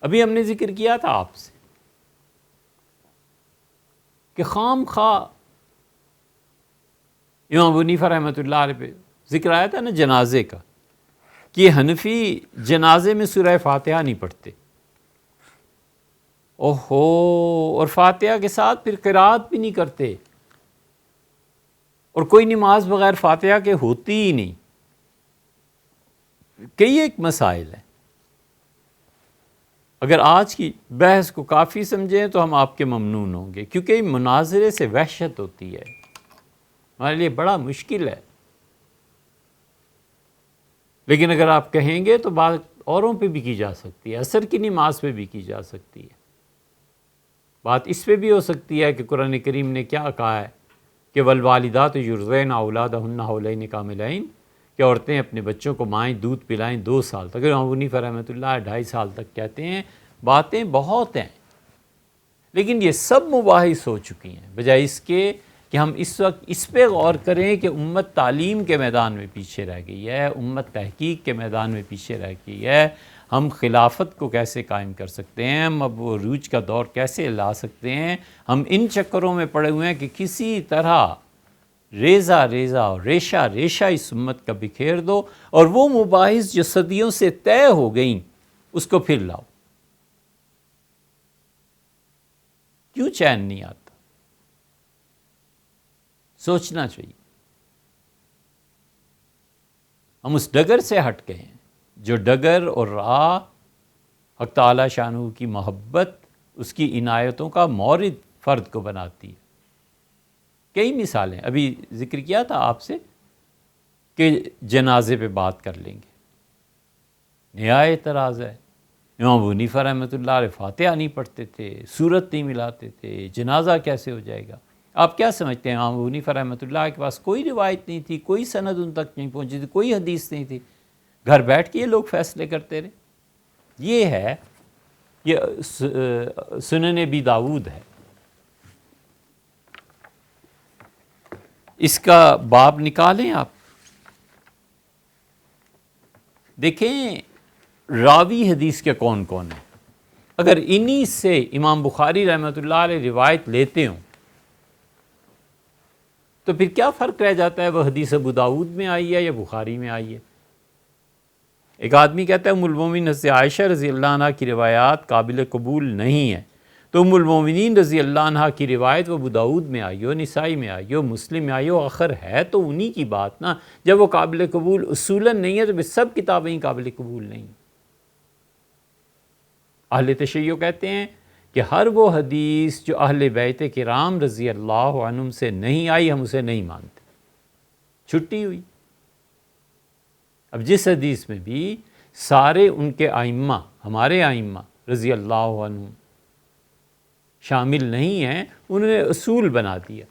ابھی ہم نے ذکر کیا تھا آپ سے کہ خام خواہ امام ابو حنیفہ رحمۃ اللہ علیہ پہ ذکر آیا تھا نا جنازے کا، کہ حنفی جنازے میں سورہ فاتحہ نہیں پڑھتے، اوہو، اور فاتحہ کے ساتھ پھر قرات بھی نہیں کرتے، اور کوئی نماز بغیر فاتحہ کے ہوتی ہی نہیں۔ کئی ایک مسائل ہیں، اگر آج کی بحث کو کافی سمجھیں تو ہم آپ کے ممنون ہوں گے، کیونکہ مناظرے سے وحشت ہوتی ہے، ہمارے لیے بڑا مشکل ہے۔ لیکن اگر آپ کہیں گے تو بات اوروں پہ بھی کی جا سکتی ہے، عصر کی نماز پہ بھی کی جا سکتی ہے، بات اس پہ بھی ہو سکتی ہے کہ قرآن کریم نے کیا کہا ہے کہ والوالدات یرضعن اولادہن حولین کاملین، کہ عورتیں اپنے بچوں کو مائیں دودھ پلائیں 2 سال تک۔ امام ابو حنیفہ رحمۃ اللہ 2.5 سال تک کہتے ہیں، باتیں بہت ہیں، لیکن یہ سب مباحث ہو چکی ہیں، بجائے اس کے کہ ہم اس وقت اس پہ غور کریں کہ امت تعلیم کے میدان میں پیچھے رہ گئی ہے، امت تحقیق کے میدان میں پیچھے رہ گئی ہے، ہم خلافت کو کیسے قائم کر سکتے ہیں، ہم اب عروج کا دور کیسے لا سکتے ہیں۔ ہم ان چکروں میں پڑے ہوئے ہیں کہ کسی طرح ریزہ ریزہ اور ریشہ ریشہ اس امت کا بکھیر دو، اور وہ مباحث جو صدیوں سے طے ہو گئیں اس کو پھر لاؤ۔ کیوں چین نہیں آتا؟ سوچنا چاہیے۔ ہم اس ڈگر سے ہٹ گئے ہیں جو ڈگر اور راہ حق تعالی شانہ کی محبت، اس کی عنایتوں کا مورد فرد کو بناتی ہے۔ کئی مثالیں ابھی ذکر کیا تھا آپ سے کہ جنازے پہ بات کر لیں گے، نیا اعتراض ہے۔ امام ابو حنیفہ رحمۃ اللہ علیہ فاتحہ نہیں پڑھتے تھے، سورت نہیں ملاتے تھے، جنازہ کیسے ہو جائے گا؟ آپ کیا سمجھتے ہیں امام ابو حنیفہ رحمۃ اللہ کے پاس کوئی روایت نہیں تھی، کوئی سند ان تک نہیں پہنچی تھی، کوئی حدیث نہیں تھی، گھر بیٹھ کے یہ لوگ فیصلے کرتے رہے؟ یہ ہے، یہ سنن ابی داؤد ہے، اس کا باب نکالیں آپ، دیکھیں راوی حدیث کے کون کون ہیں۔ اگر انہی سے امام بخاری رحمۃ اللہ علیہ روایت لیتے ہوں تو پھر کیا فرق رہ جاتا ہے وہ حدیث ابو داؤد میں آئی ہے یا بخاری میں آئی ہے؟ ایک آدمی کہتا ہے ام المومنین حضرت عائشہ رضی اللہ عنہ کی روایات قابل قبول نہیں ہیں، تو ام المومنین رضی اللہ عنہ کی روایت وہ ابو داؤد میں آئی ہو، نسائی میں آئی ہو، مسلم میں آئی ہو، آخر ہے تو انہی کی بات نا۔ جب وہ قابل قبول اصولاً نہیں ہے تو پھر سب کتابیں قابل قبول نہیں۔ اہل تشیع کہتے ہیں کہ ہر وہ حدیث جو اہل بیت کرام رضی اللہ عنہم سے نہیں آئی ہم اسے نہیں مانتے، چھٹی ہوئی۔ اب جس حدیث میں بھی سارے ان کے ائمہ، ہمارے ائمہ رضی اللہ عنہم شامل نہیں ہیں، انہوں نے اصول بنا دیا۔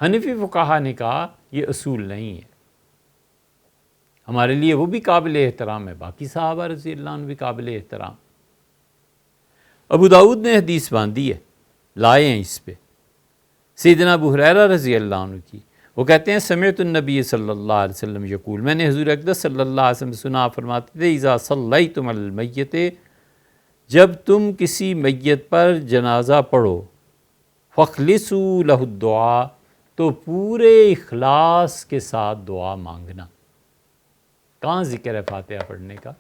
حنفی فقہا نے کہا یہ اصول نہیں ہے، ہمارے لیے وہ بھی قابل احترام ہے، باقی صحابہ رضی اللہ عنہ بھی قابل احترام۔ ابو داؤد نے حدیث باندھی ہے، لائے ہیں اس پہ، سیدنا ابو ہریرہ رضی اللہ عنہ کی، وہ کہتے ہیں سمعت النبی صلی اللہ علیہ وسلم یقول، میں نے حضور اقدس صلی اللہ علیہ وسلم سنا فرماتے تھے، اذا صلیتم علی المیت، جب تم کسی میت پر جنازہ پڑھو، فاخلصوا لہ الدعاء، تو پورے اخلاص کے ساتھ دعا مانگنا۔ کہاں ذکر ہے فاتحہ پڑھنے کا؟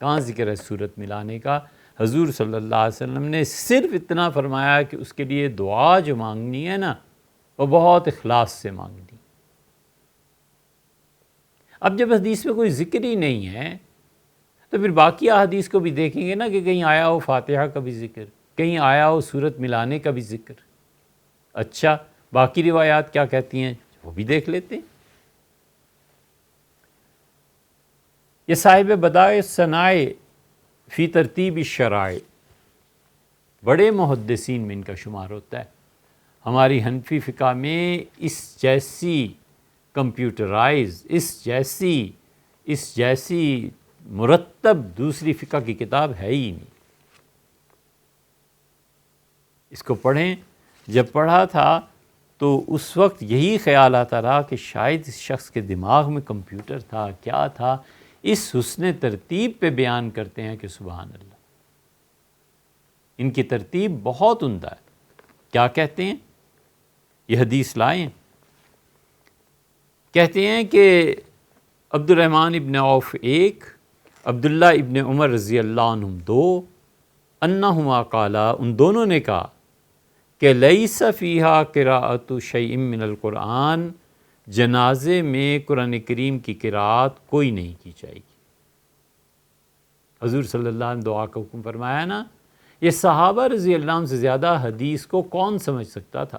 کہاں ذکر ہے سورت ملانے کا؟ حضور صلی اللہ علیہ وسلم نے صرف اتنا فرمایا کہ اس کے لیے دعا جو مانگنی ہے نا وہ بہت اخلاص سے مانگنی۔ اب جب حدیث میں کوئی ذکر ہی نہیں ہے تو پھر باقی احادیث کو بھی دیکھیں گے نا کہ کہیں آیا ہو فاتحہ کا بھی ذکر، کہیں آیا ہو سورت ملانے کا بھی ذکر۔ اچھا باقی روایات کیا کہتی ہیں وہ بھی دیکھ لیتے ہیں۔ یہ صاحب بدائع الصنائع فی ترتیب الشرائع، بڑے محدثین میں ان کا شمار ہوتا ہے۔ ہماری حنفی فقہ میں اس جیسی کمپیوٹرائز، اس جیسی مرتب دوسری فقہ کی کتاب ہے ہی نہیں۔ اس کو پڑھیں، جب پڑھا تھا تو اس وقت یہی خیال آتا رہا کہ شاید اس شخص کے دماغ میں کمپیوٹر تھا، کیا تھا، اس حسن ترتیب پہ بیان کرتے ہیں کہ سبحان اللہ، ان کی ترتیب بہت عمدہ ہے۔ کیا کہتے ہیں؟ یہ حدیث لائیں، کہتے ہیں کہ عبد الرحمن ابن عوف 1، عبداللہ ابن عمر رضی اللہ عنہم 2، انہما قالا، ان دونوں نے کہا کہ لیس فیہا قراءۃ شیء من القرآن، جنازے میں قرآن کریم کی قراءت کوئی نہیں کی جائے گی۔ حضور صلی اللہ علیہ وسلم دعا کا حکم فرمایا نا، یہ صحابہ رضی اللہ عنہ سے زیادہ حدیث کو کون سمجھ سکتا تھا؟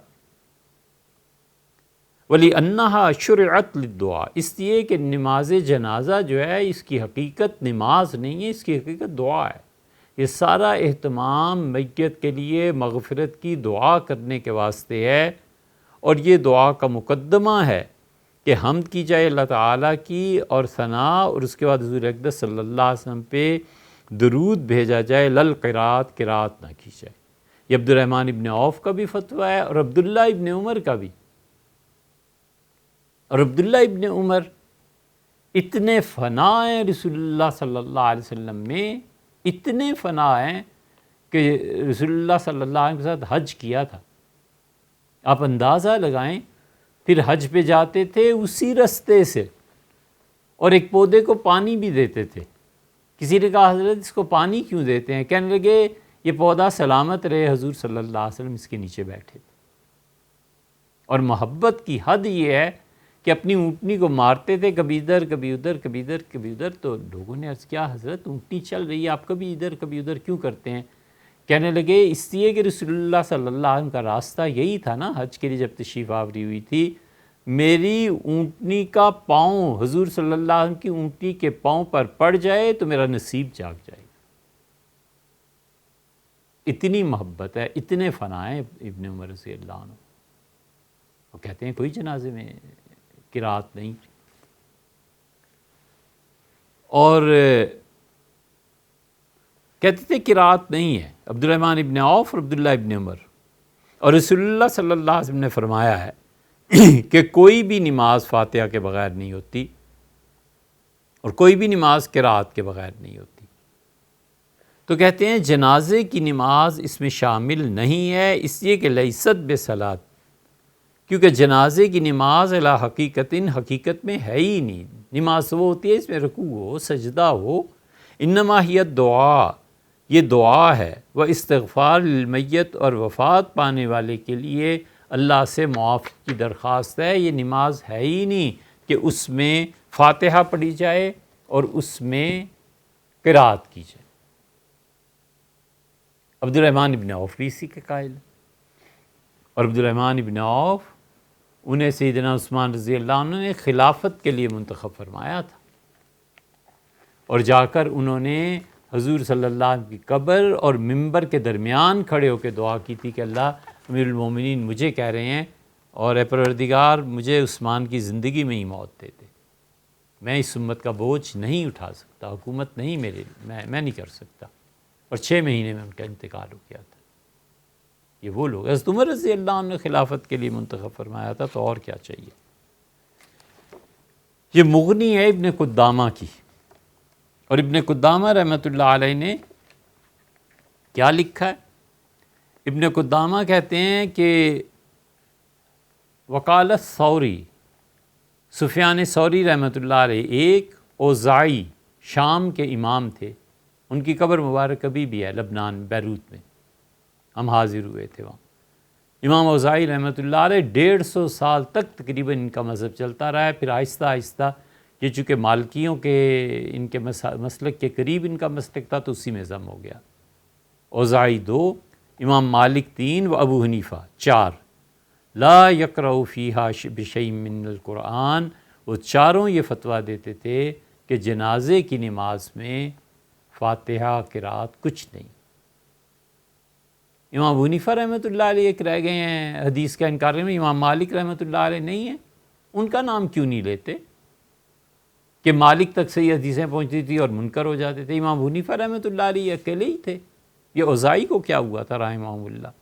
وَلِأَنَّهَا شُرِعَتْ لِلدُّعَاء، اس لیے کہ نماز جنازہ جو ہے اس کی حقیقت نماز نہیں ہے، اس کی حقیقت دعا ہے۔ یہ سارا اہتمام میت کے لیے مغفرت کی دعا کرنے کے واسطے ہے، اور یہ دعا کا مقدمہ ہے کہ حمد کی جائے اللہ تعالیٰ کی اور ثناء، اور اس کے بعد حضور اقدس صلی اللہ علیہ وسلم پہ درود بھیجا جائے، للقراءت، قراءت نہ کی جائے۔ یہ عبد الرحمن ابن عوف کا بھی فتویٰ ہے اور عبداللہ ابن عمر کا بھی۔ اور عبداللہ ابن عمر اتنے فنا ہیں رسول اللہ صلی اللہ علیہ وسلم میں، اتنے فنا ہیں کہ رسول اللہ صلی اللہ علیہ وسلم کے ساتھ حج کیا تھا۔ آپ اندازہ لگائیں، پھر حج پہ جاتے تھے اسی رستے سے، اور ایک پودے کو پانی بھی دیتے تھے۔ کسی نے کہا حضرت اس کو پانی کیوں دیتے ہیں؟ کہنے لگے یہ پودا سلامت رہے، حضور صلی اللہ علیہ وسلم اس کے نیچے بیٹھے تھے۔ اور محبت کی حد یہ ہے کہ اپنی اونٹنی کو مارتے تھے، کبھی ادھر کبھی ادھر، کبھی ادھر کبھی ادھر۔ تو لوگوں نے عرض کیا حضرت اونٹنی چل رہی ہے، آپ کبھی ادھر کبھی ادھر کیوں کرتے ہیں؟ کہنے لگے اس لیے کہ رسول اللہ صلی اللہ علیہ وسلم کا راستہ یہی تھا نا، حج کے لیے جب تشریف آوری ہوئی تھی، میری اونٹنی کا پاؤں حضور صلی اللہ علیہ وسلم کی اونٹنی کے پاؤں پر پڑ جائے تو میرا نصیب جاگ جائے گا۔ اتنی محبت ہے، اتنے فنا ہیں ابن عمر رضی اللہ عنہ۔ وہ کہتے ہیں کوئی جنازے میں قراءت نہیں، اور کہتے تھے قراءت نہیں ہے، عبد الرحمن ابن عوف اور عبداللہ ابن عمر۔ اور رسول اللہ صلی اللہ علیہ وسلم نے فرمایا ہے کہ کوئی بھی نماز فاتحہ کے بغیر نہیں ہوتی، اور کوئی بھی نماز قراءت کے بغیر نہیں ہوتی۔ تو کہتے ہیں جنازے کی نماز اس میں شامل نہیں ہے، اس لیے کہ لیست بصلاۃ، کیونکہ جنازے کی نماز الی حقیقت میں ہے ہی نہیں۔ نماز وہ ہوتی ہے اس میں رکوع ہو، سجدہ ہو، انما ہی دعا، یہ دعا ہے، وہ استغفار للمیت، اور وفات پانے والے کے لیے اللہ سے معافی کی درخواست ہے۔ یہ نماز ہے ہی نہیں کہ اس میں فاتحہ پڑھی جائے اور اس میں قراءت کی جائے۔ عبد الرحمن ابن عوف بھی اسی کے قائل ہیں، اور عبد الرحمن ابن عوف انہیں سیدنا عثمان رضی اللہ عنہ نے خلافت کے لیے منتخب فرمایا تھا، اور جا کر انہوں نے حضور صلی اللہ علیہ وسلم کی قبر اور ممبر کے درمیان کھڑے ہو کے دعا کی تھی کہ اللہ امیر المومنین مجھے کہہ رہے ہیں، اور اے پروردگار مجھے عثمان کی زندگی میں ہی موت دے دے، میں اس امت کا بوجھ نہیں اٹھا سکتا، حکومت نہیں میں نہیں کر سکتا۔ اور 6 مہینے میں ان کا انتقال ہو گیا تھا۔ یہ وہ لوگ، حضرت عمر رضی اللہ عنہ نے خلافت کے لیے منتخب فرمایا تھا، تو اور کیا چاہیے۔ یہ مغنی ہے ابن قدامہ کی، اور ابن قدامہ رحمۃ اللہ علیہ نے کیا لکھا ہے؟ ابن قدامہ کہتے ہیں کہ وقال الثوری، سفیان ثوری رحمۃ اللہ علیہ ایک، اوزاعی شام کے امام تھے، ان کی قبر مبارک ابھی بھی ہے لبنان، بیروت میں، ہم حاضر ہوئے تھے وہاں۔ امام اوزاعی رحمۃ اللہ علیہ 150 سال تک تقریباً ان کا مذہب چلتا رہا ہے، پھر آہستہ آہستہ یہ چونکہ مالکیوں کے ان کے مسلک کے قریب ان کا مسلک تھا تو اسی میں ضم ہو گیا۔ اوزاعی 2، امام مالک 3 و ابو حنیفہ 4، لا یقرأ فیہا بشیء من القرآن، وہ چاروں یہ فتویٰ دیتے تھے کہ جنازے کی نماز میں فاتحہ قراءت کچھ نہیں۔ امام ابو حنیفہ رحمۃ اللہ علیہ ایک رہ گئے ہیں حدیث کا انکار میں، امام مالک رحمۃ اللہ علیہ نہیں ہیں، ان کا نام کیوں نہیں لیتے کہ مالک تک صحیح حدیثیں پہنچتی تھی اور منکر ہو جاتے تھے؟ امام ابو حنیفہ رحمۃ اللہ علیہ اکیلے ہی تھے، یہ اوزاعی کو کیا ہوا تھا رحمہ اللہ۔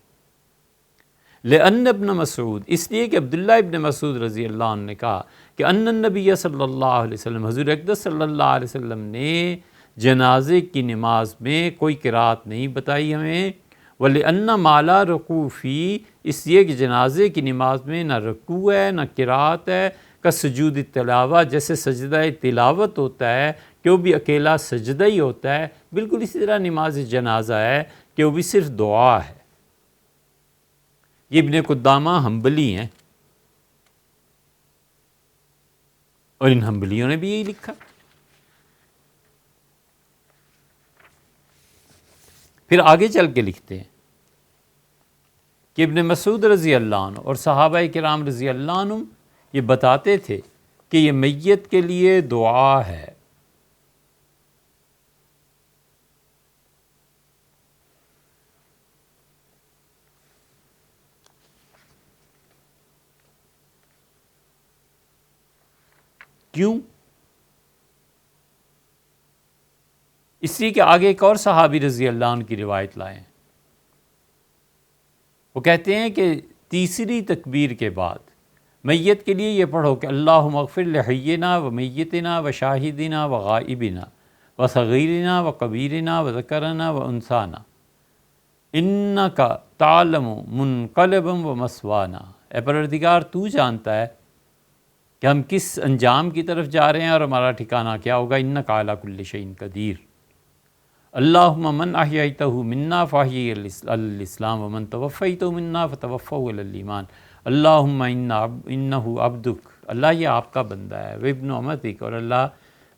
لأن ابن مسعود، اس لیے کہ عبداللہ ابن مسعود رضی اللہ عنہ نے کہا کہ ان النبی صلی اللہ علیہ وسلم، حضور اقدس صلی اللہ علیہ وسلم نے جنازے کی نماز میں کوئی قرات نہیں بتائی ہمیں، وَلِأَنَّ مَا لَا رُكُوعَ فِيهِ، اس لیے کہ جنازے کی نماز میں نہ رکوع ہے نہ قرات ہے، کا سجود تلاوہ، جیسے سجدہ تلاوت ہوتا ہے کہ وہ بھی اکیلا سجدہ ہی ہوتا ہے، بالکل اسی طرح نماز جنازہ ہے کہ وہ بھی صرف دعا ہے۔ یہ ابن قدامہ حنبلی ہیں، اور ان حنبلیوں نے بھی یہی لکھا۔ پھر آگے چل کے لکھتے ہیں کہ ابن مسعود رضی اللہ عنہ اور صحابہ کرام رضی اللہ عنہ یہ بتاتے تھے کہ یہ میت کے لیے دعا ہے۔ کیوں؟ اس لیے کہ آگے ایک اور صحابی رضی اللہ عنہ کی روایت لائے ہیں، وہ کہتے ہیں کہ تیسری تکبیر کے بعد میت کے لیے یہ پڑھو کہ اللہم اغفر لحینا و میتنا و شاہدنا و غائبنا و صغیرنا و کبیرنا و ذکرنا و انسانا انکا تعلم منقلبا و مسوانا، اے پروردگار تو جانتا ہے کہ ہم کس انجام کی طرف جا رہے ہیں اور ہمارا ٹھکانہ کیا ہوگا، انکا علی کل شیء قدیر، اللہم من احییتہ منا فاحیی الاسلام ومن توفیتہ منا فتوفہ علی الایمان، اللہم انہ عبدک، اللہ یہ آپ کا بندہ ہے، وابن امتک، اور اللہ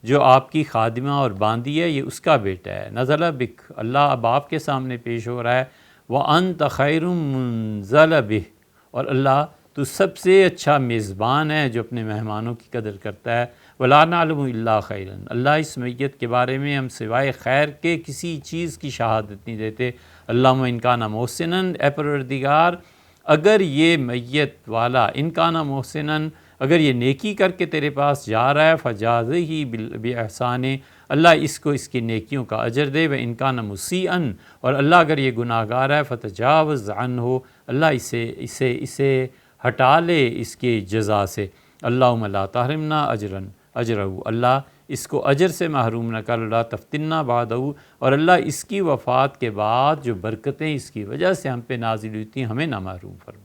جو آپ کی خادمہ اور باندی ہے یہ اس کا بیٹا ہے، نزل بک، اللہ اب آپ کے سامنے پیش ہو رہا ہے، وانت خیر منزل بہ، اور اللہ تو سب سے اچھا میزبان ہے جو اپنے مہمانوں کی قدر کرتا ہے، ولا نعلم الا خیرا، اللہ اس میت کے بارے میں ہم سوائے خیر کے کسی چیز کی شہادت نہیں دیتے، اللہم ان کان محسنا، اے پروردگار اگر یہ میت والا ان کان محسنا، اگر یہ نیکی کر کے تیرے پاس جا رہا ہے، فجازہ باحسان، اللہ اس کو اس کی نیکیوں کا اجر دے، وان کان مسیئا، اور اللہ اگر یہ گناہ گار ہے فتجاوز عنہ، اللہ اسے ہٹا لے اس کی جزا سے، اللہم لا تحرمنا اجرہ، اللہ اس کو اجر سے محروم نہ کر، لا تفتنا بعدہ، اور اللہ اس کی وفات کے بعد جو برکتیں اس کی وجہ سے ہم پہ نازل ہوئی تھیں ہمیں نہ محروم فرما۔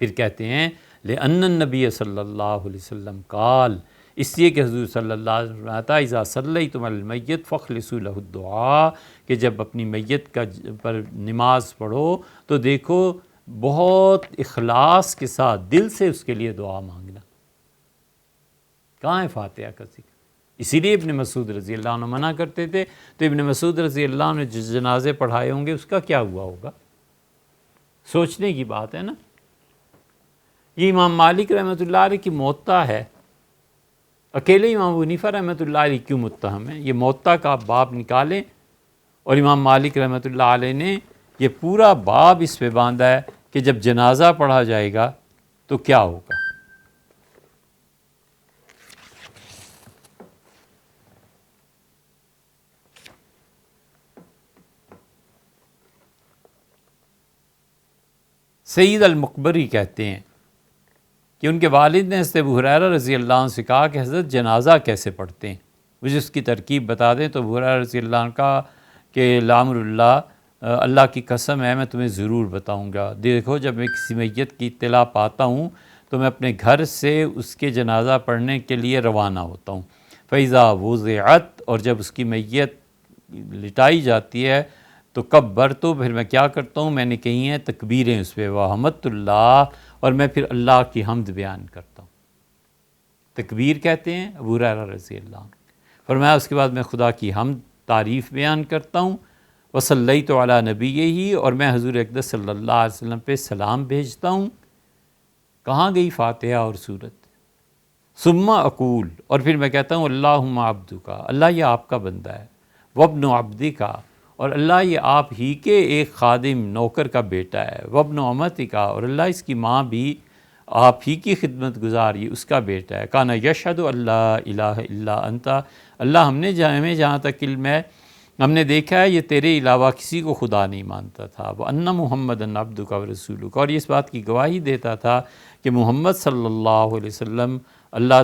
پھر کہتے ہیں لأن النبی صلی اللہ علیہ وسلم قال، اس لیے کہ حضور صلی اللہ علیہ وسلم فرماتا ہے اذا صلیتم علی المیت فاخلصوا له الدعاء، کہ جب اپنی میت پر نماز پڑھو تو دیکھو بہت اخلاص کے ساتھ دل سے اس کے لیے دعا مانگنا۔ کہاں ہے فاتحہ کا ذکر؟ اسی لیے ابن مسعود رضی اللہ عنہ منع کرتے تھے، تو ابن مسعود رضی اللہ عنہ جو جنازے پڑھائے ہوں گے اس کا کیا ہوا ہوگا؟ سوچنے کی بات ہے نا۔ یہ امام مالک رحمۃ اللہ علیہ کی موطا ہے، اکیلے امام ابو حنیفہ رحمۃ اللہ علیہ کیوں متہم ہے؟ یہ موطا کا باب نکالیں، اور امام مالک رحمۃ اللہ علیہ نے یہ پورا باب اس پہ باندھا ہے کہ جب جنازہ پڑھا جائے گا تو کیا ہوگا۔ سید المقبری کہتے ہیں کہ ان کے والد نے حضرت ابو ہریرہ رضی اللہ عنہ سے کہا کہ حضرت جنازہ کیسے پڑھتے ہیں، مجھے اس کی ترکیب بتا دیں۔ تو ابو ہریرہ رضی اللہ عنہ کہا کہ لامر اللہ، اللہ کی قسم ہے میں تمہیں ضرور بتاؤں گا، دیکھو جب میں کسی میت کی اطلاع پاتا ہوں تو میں اپنے گھر سے اس کے جنازہ پڑھنے کے لیے روانہ ہوتا ہوں، فَإِذَا وُضِعَتْ، اور جب اس کی میت لٹائی جاتی ہے تو کبر، تو پھر میں کیا کرتا ہوں، میں نے کہی ہیں تکبیریں اس پہ، وحمدت اللہ، اور میں پھر اللہ کی حمد بیان کرتا ہوں۔ تکبیر کہتے ہیں ابو ہریرہ رضی اللہ عنہ، فرمایا اس کے بعد میں خدا کی حمد تعریف بیان کرتا ہوں، وصلیت علی نبیہ، اور میں حضور اقدس صلی اللہ علیہ وسلم پہ سلام بھیجتا ہوں۔ کہاں گئی فاتحہ اور سورت؟ ثم اقول، اور پھر میں کہتا ہوں اللہم عبدک، اللہ یہ آپ کا بندہ ہے، وابن عبدک، اور اللہ یہ آپ ہی کے ایک خادم نوکر کا بیٹا ہے، وابن امتک، اور اللہ اس کی ماں بھی آپ ہی کی خدمت گزار، یہ اس کا بیٹا ہے، کانا یشہد اللہ الہ الا انت، اللہ ہمیں جہاں تک علم ہے ہم نے دیکھا ہے یہ تیرے علاوہ کسی کو خدا نہیں مانتا تھا، وَأَنَّ مُحَمَّدًا عَبْدُكَ وَرَسُولُكَ، اور یہ اس بات کی گواہی دیتا تھا کہ محمد صلی اللہ علیہ وسلم اللہ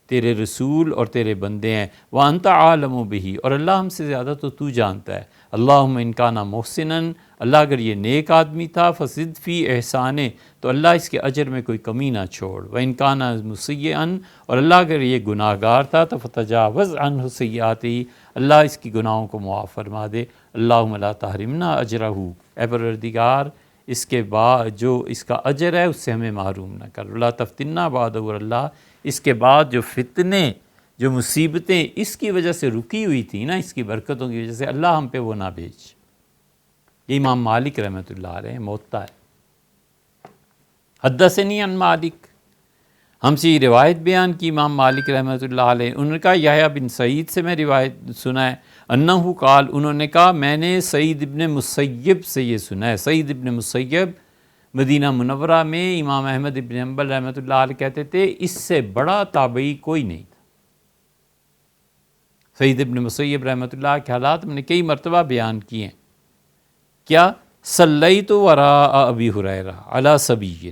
تیرے رسول اور تیرے بندے ہیں، وَأَنْتَ عَالَمُ بِهِ، اور اللہ ہم سے زیادہ تو جانتا ہے، اللہم ان کان محسنًا، اللہ اگر یہ نیک آدمی تھا فزد فی احسانے، تو اللہ اس کے اجر میں کوئی کمی نہ چھوڑ، وَإِن کان مسیئًا، اور اللہ اگر یہ گناہ گار تھا تو فتجاوز عنہ سیئاتہ، اللہ اس کی گناہوں کو معاف فرما دے، اللہم لا تحرمنا اجرہ، اے پروردگار اس کے بعد جو اس کا اجر ہے اس سے ہمیں محروم نہ کر، لا تفتنا بعد، اور اللہ اس کے بعد جو فتنے جو مصیبتیں اس کی وجہ سے رکی ہوئی تھی نا، اس کی برکتوں کی وجہ سے، اللہ ہم پہ وہ نہ بھیج۔ یہ امام مالک رحمۃ اللہ علیہ موطا ہے۔ حدثنی عن مالک، ہم سے یہ روایت بیان کی امام مالک رحمۃ اللہ علیہ، انہوں نے کہا یحییٰ بن سعید سے میں روایت سنا ہے، انہو قال، انہوں نے کہا میں نے سعید ابن مسیب سے یہ سنا ہے۔ سعید ابن مسیب مدینہ منورہ میں امام احمد ابن حنبل رحمۃ اللہ علیہ کہتے تھے اس سے بڑا تابعی کوئی نہیں تھا۔ سعید ابن مسیب رحمۃ اللہ کے حالات میں نے کئی مرتبہ بیان کیے ہیں۔ کیا؟ صلیت وراء ابی ہریرہ علی صبی،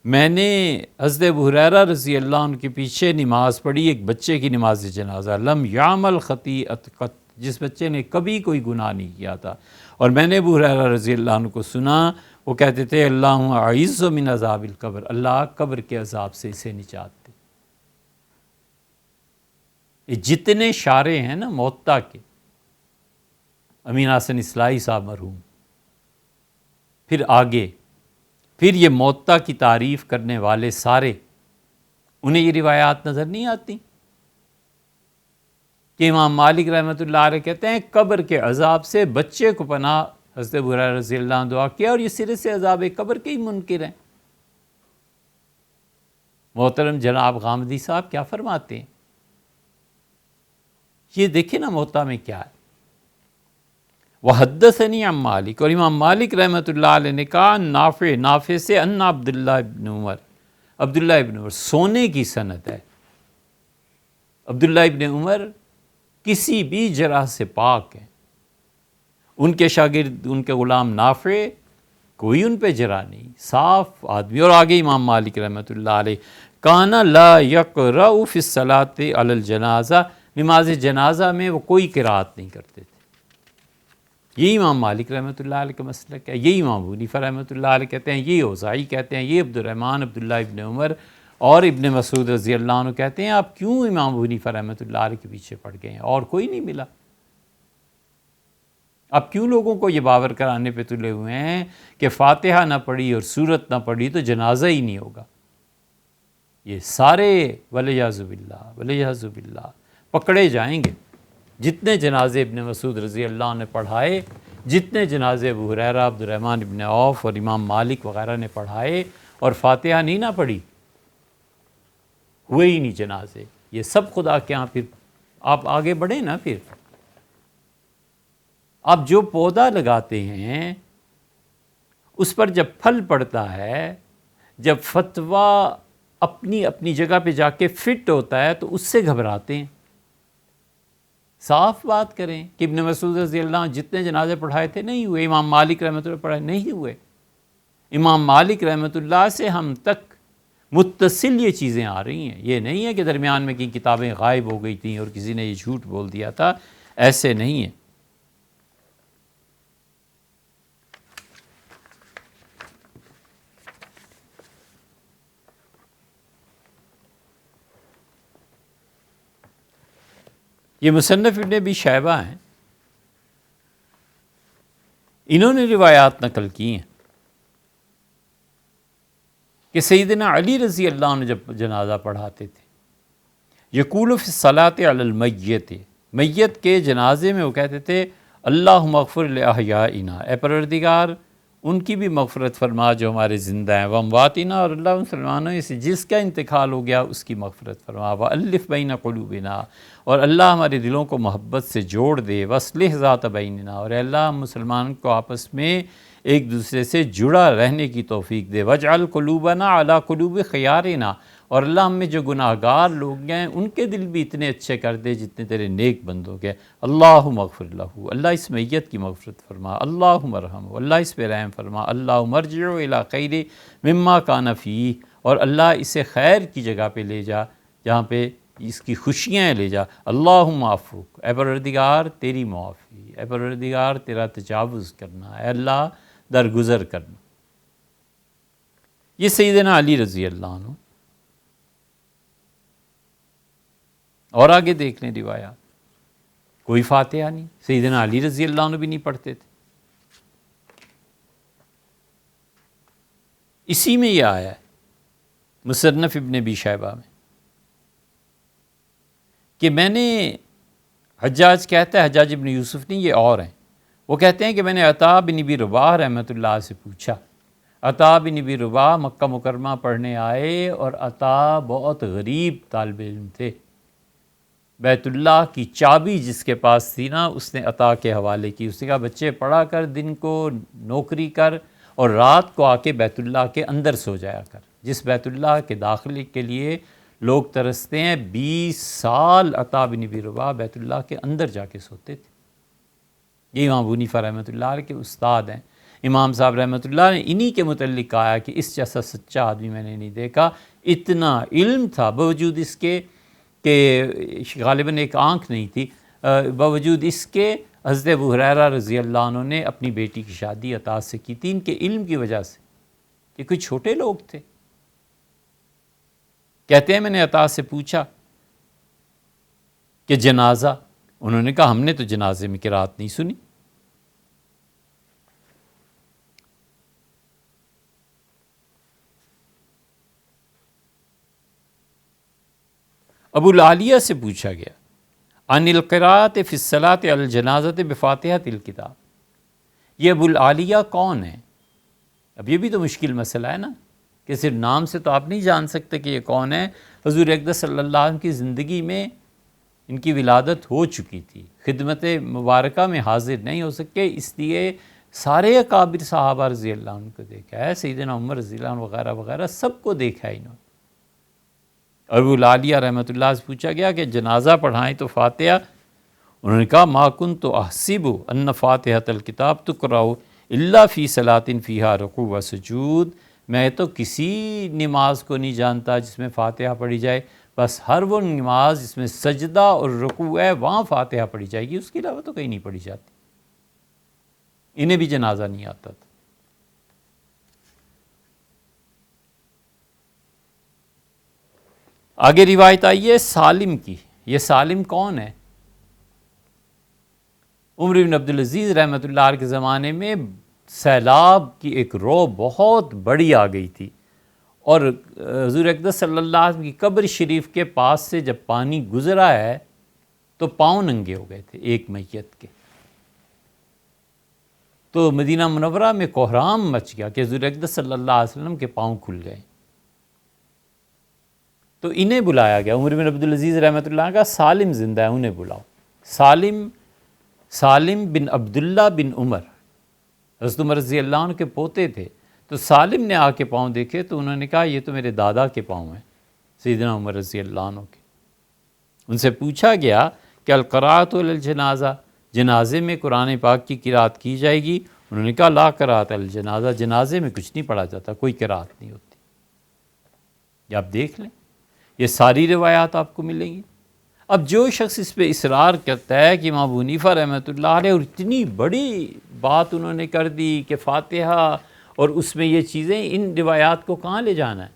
میں نے حضرت ابو ہریرہ رضی اللہ عنہ کے پیچھے نماز پڑھی، ایک بچے کی نماز جنازہ، لم یعمل خطیئۃ قط، جس بچے نے کبھی کوئی گناہ نہیں کیا تھا، اور میں نے ابو ہریرہ رضی اللہ عنہ کو سنا وہ کہتے تھے اللہم اعیذ من عذاب القبر، اللہ قبر کے عذاب سے اسے نجات دے۔ یہ جتنے شارح ہیں نا موطا کے، امین حسن اصلاحی صاحب مرحوم، پھر آگے، پھر یہ موطا کی تعریف کرنے والے سارے، انہیں یہ روایات نظر نہیں آتی کہ امام مالک رحمۃ اللہ علیہ کہتے ہیں قبر کے عذاب سے بچے کو پناہ حضرت ابو ہریرہ رضی اللہ عنہ دعا کیا، اور یہ سرے سے عذاب قبر کے ہی منکر ہیں۔ محترم جناب غامدی صاحب کیا فرماتے ہیں؟ یہ دیکھیں نا موطا میں کیا ہے، وحدثنی عن مالک، اور امام مالک رحمۃ اللہ علیہ نے کہا نافع سے ان عبداللہ ابن عمر، سونے کی سند ہے، عبداللہ ابن عمر کسی بھی جرح سے پاک ہیں، ان کے شاگرد ان کے غلام نافع کوئی ان پہ جرح نہیں، صاف آدمی۔ اور آگے امام مالک رحمۃ اللہ علیہ کان لا یقرأ فی الصلاۃ علی الجنازہ، نماز جنازہ میں وہ کوئی قرات نہیں کرتے تھے۔ یہی امام مالک رحمۃ اللہ علیہ کا مسلک ہے، یہی امام ابو حنیفہ رحمۃ اللہ علیہ کہتے ہیں، یہی اوزاعی کہتے ہیں، یہ عبد الرحمن عبداللہ ابن عمر اور ابن مسعود رضی اللہ عنہ کہتے ہیں آپ کیوں امام ابو حنیفہ رحمۃ اللہ علیہ کے پیچھے پڑ گئے ہیں، اور کوئی نہیں ملا۔ آپ کیوں لوگوں کو یہ باور کرانے پہ تلے ہوئے ہیں کہ فاتحہ نہ پڑھی اور سورت نہ پڑھی تو جنازہ ہی نہیں ہوگا؟ یہ سارے ولیعذ باللہ پکڑے جائیں گے۔ جتنے جنازے ابن مسعود رضی اللہ عنہ نے پڑھائے، جتنے جنازے ابو ہریرہ، عبد الرحمن ابن عوف اور امام مالک وغیرہ نے پڑھائے اور فاتحہ نہیں نہ پڑھی، ہوئے ہی نہیں جنازے، یہ سب خدا کے ہاں۔ پھر آپ آگے بڑھیں نا، پھر آپ جو پودا لگاتے ہیں اس پر جب پھل پڑتا ہے، جب فتویٰ اپنی جگہ پہ جا کے فٹ ہوتا ہے تو اس سے گھبراتے ہیں۔ صاف بات کریں کہ ابن مسعود رضی اللہ عنہ جتنے جنازے پڑھائے تھے نہیں ہوئے، امام مالک رحمۃ اللہ پڑھائے نہیں ہوئے۔ امام مالک رحمۃ اللہ سے ہم تک متصل یہ چیزیں آ رہی ہیں، یہ نہیں ہے کہ درمیان میں کی کتابیں غائب ہو گئی تھیں اور کسی نے یہ جھوٹ بول دیا تھا، ایسے نہیں ہے۔ یہ مصنف ابن ابی شیبہ ہیں، انہوں نے روایات نقل کی ہیں کہ سیدنا علی رضی اللہ عنہ جب جنازہ پڑھاتے تھے، یقول فی الصلاۃ علی المیت، میت کے جنازے میں وہ کہتے تھے اللہم اغفر لاحیائنا، اے پروردگار ان کی بھی مغفرت فرما جو ہمارے زندہ ہیں، وامواتنا، اور اللہ مسلمانوں سے جس کا انتقال ہو گیا اس کی مغفرت فرما، والف بین قلوبنا، اور اللہ ہمارے دلوں کو محبت سے جوڑ دے، واصلح ذات بیننا، اور اے اللہ ہم مسلمان کو آپس میں ایک دوسرے سے جڑا رہنے کی توفیق دے، واجعل قلوبنا علی قلوب خیارنا، اور اللہ ہم میں جو گناہ گار لوگ ہیں ان کے دل بھی اتنے اچھے کر دے جتنے تیرے نیک بندوں کے. اللہم اغفر لہ، اللہ اس میت کی مغفرت فرما. اللہم ارحمہ، اللہ اس پہ رحم فرما. اللہم ارجعو الی خیر مما کان فیہ، اور اللہ اسے خیر کی جگہ پہ لے جا جہاں پہ اس کی خوشیاں لے جا. اللہم عفوک، اے پروردگار تیری معافی، اے پروردگار تیرا تجاوز کرنا، اے اللہ درگزر کرنا. یہ سیدنا علی رضی اللہ عنہ. اور آگے دیکھ لیں روایات، کوئی فاتحہ نہیں، سیدنا علی رضی اللہ عنہ بھی نہیں پڑھتے تھے. اسی میں یہ آیا ہے مصنف ابن ابی شیبہ میں کہ میں نے، حجاج کہتا ہے، حجاج ابن یوسف نہیں، یہ اور ہیں، وہ کہتے ہیں کہ میں نے عطا بن ابی رباح رحمۃ اللہ سے پوچھا. عطا بن ابی رباح مکہ مکرمہ پڑھنے آئے اور عطا بہت غریب طالب علم تھے. بیت اللہ کی چابی جس کے پاس تھی نا، اس نے عطا کے حوالے کی. اس نے کہا بچے پڑھا کر، دن کو نوکری کر اور رات کو آ کے بیت اللہ کے اندر سو جایا کر. جس بیت اللہ کے داخلے کے لیے لوگ ترستے ہیں، 20 سال عطا بن ابی رباح بیت اللہ کے اندر جا کے سوتے تھے. یہ امام ابو حنیفہ رحمۃ اللہ علیہ کے استاد ہیں. امام صاحب رحمۃ اللہ نے انہی کے متعلق کہا کہ اس جیسا سچا آدمی میں نے نہیں دیکھا. اتنا علم تھا باوجود اس کے کہ غالباً ایک آنکھ نہیں تھی، باوجود اس کے حضرت ابو ہریرہ رضی اللہ عنہ نے اپنی بیٹی کی شادی عطا سے کی تھی، ان کے علم کی وجہ سے. یہ کوئی چھوٹے لوگ تھے. کہتے ہیں میں نے عطا سے پوچھا کہ جنازہ، انہوں نے کہا ہم نے تو جنازے میں قرات نہیں سنی. ابو العالیہ سے پوچھا گیا عن القراءۃ فی الصلاۃ علی الجنازۃ بفاتحۃ الکتاب. یہ ابو العالیہ کون ہے؟ اب یہ بھی تو مشکل مسئلہ ہے نا کہ صرف نام سے تو آپ نہیں جان سکتے کہ یہ کون ہے. حضور اقدس صلی اللہ علیہ وسلم کی زندگی میں ان کی ولادت ہو چکی تھی، خدمت مبارکہ میں حاضر نہیں ہو سکے، اس لیے سارے اکابر صحابہ رضی اللہ عنہ کو دیکھا ہے، سیدنا عمر رضی اللہ عنہ وغیرہ وغیرہ سب کو دیکھا ہے انہوں نے. ابو العالیہ رحمۃ اللہ سے پوچھا گیا کہ جنازہ پڑھائیں تو فاتحہ، انہوں نے کہا ما کنت احسب ان فاتحۃ الکتاب تقرأ الا فی صلاۃ فیہا رکوع و سجود. میں تو کسی نماز کو نہیں جانتا جس میں فاتحہ پڑھی جائے، بس ہر وہ نماز جس میں سجدہ اور رکوع ہے وہاں فاتحہ پڑھی جائے گی، اس کے علاوہ تو کہیں نہیں پڑھی جاتی. انہیں بھی جنازہ نہیں آتا تھا. آگے روایت آئی ہے سالم کی. یہ سالم کون ہے؟ عمر بن عبدالعزیز رحمۃ اللہ علیہ کے زمانے میں سیلاب کی ایک رو بہت بڑی آ گئی تھی، اور حضور اقدس صلی اللہ علیہ وسلم کی قبر شریف کے پاس سے جب پانی گزرا ہے تو پاؤں ننگے ہو گئے تھے ایک میت کے. تو مدینہ منورہ میں کوہرام مچ گیا کہ حضور اقدس صلی اللہ علیہ وسلم کے پاؤں کھل گئے. تو انہیں بلایا گیا. عمر بن عبدالعزیز رحمۃ اللہ کا سالم زندہ ہے، انہیں بلاؤ. سالم بن عبداللہ بن عمر، حضرت عمر رضی اللہ عنہ کے پوتے تھے. تو سالم نے آ کے پاؤں دیکھے تو انہوں نے کہا یہ تو میرے دادا کے پاؤں ہیں، سیدنا عمر رضی اللہ عنہ کے. ان سے پوچھا گیا کہ القراءۃ علی الجنازہ، جنازے میں قرآن پاک کی قرات کی جائے گی؟ انہوں نے کہا لا قراءۃ علی الجنازہ، جنازے میں کچھ نہیں پڑھا جاتا، کوئی قرات نہیں ہوتی. یہ آپ دیکھ لیں، یہ ساری روایات آپ کو ملیں گی. اب جو شخص اس پہ اصرار کرتا ہے کہ امام ابو حنیفہ رحمۃ اللہ علیہ، اور اتنی بڑی بات انہوں نے کر دی کہ فاتحہ اور اس میں یہ چیزیں، ان روایات کو کہاں لے جانا ہے؟